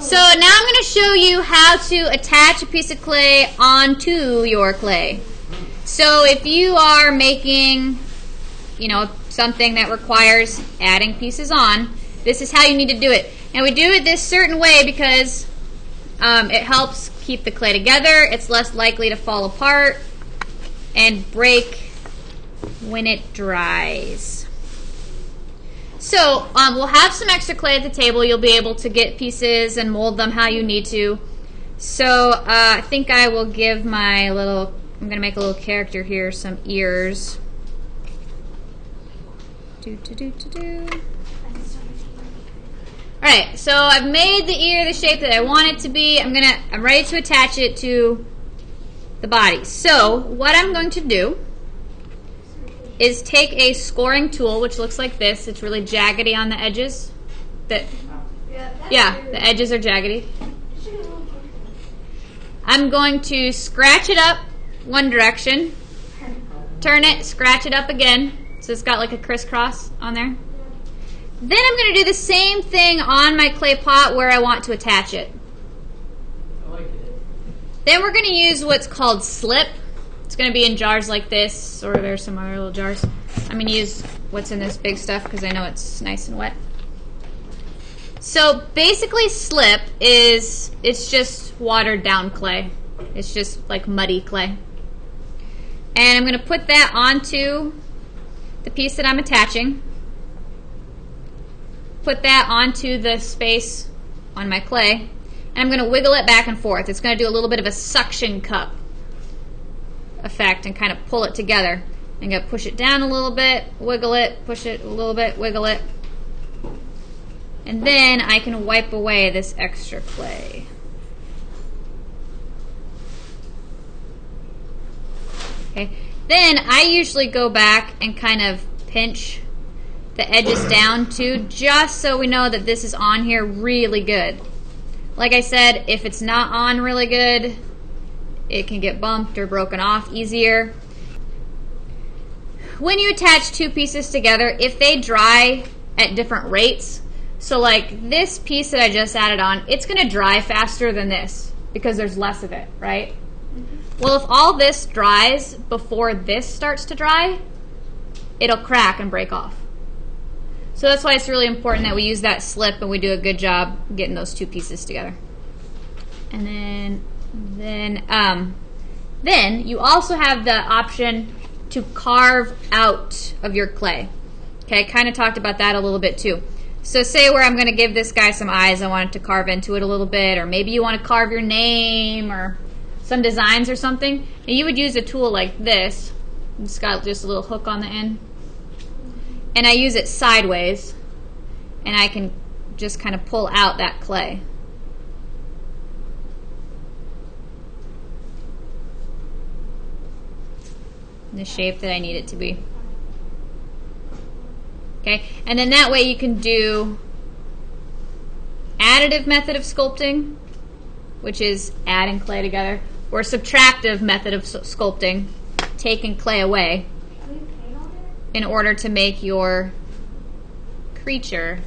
So now I'm going to show you how to attach a piece of clay onto your clay. So if you are making, something that requires adding pieces on, this is how you need to do it. And we do it this certain way because it helps keep the clay together. It's less likely to fall apart and break when it dries. So we'll have some extra clay at the table. You'll be able to get pieces and mold them how you need to. So I think I will give I'm going to make a little character here, some ears. Alright, so I've made the ear the shape that I want it to be. I'm ready to attach it to the body. So what I'm going to do is take a scoring tool, which looks like this. It's really jaggedy on the edges. The edges are jaggedy. I'm going to scratch it up one direction, turn it, scratch it up again, so it's got like a crisscross on there. Then I'm going to do the same thing on my clay pot where I want to attach it. I like it. Then we're going to use what's called slip. It's going to be in jars like this, or there's some other little jars. I'm going to use what's in this big stuff because I know it's nice and wet. So basically slip it's just watered down clay. It's just like muddy clay. And I'm going to put that onto the piece that I'm attaching. Put that onto the space on my clay. And I'm going to wiggle it back and forth. It's going to do a little bit of a suction cup effect and kind of pull it together. I'm going to push it down a little bit, wiggle it, push it a little bit, wiggle it. And then I can wipe away this extra clay. Okay. Then I usually go back and kind of pinch the edges down too, just so we know that this is on here really good. Like I said, if it's not on really good, it can get bumped or broken off easier. When you attach two pieces together, if they dry at different rates, so like this piece that I just added on, it's going to dry faster than this because there's less of it, right? Well, if all this dries before this starts to dry, it'll crack and break off. So that's why it's really important that we use that slip and we do a good job getting those two pieces together. And then you also have the option to carve out of your clay. Okay, I kind of talked about that a little bit too. So say where I'm going to give this guy some eyes, I want it to carve into it a little bit, or maybe you want to carve your name or some designs or something, and you would use a tool like this. It's got just a little hook on the end. And I use it sideways, and I can just kind of pull out that clay. In the shape that I need it to be. Okay, and then that way you can do additive method of sculpting, which is adding clay together, or subtractive method of sculpting, taking clay away in order to make your creature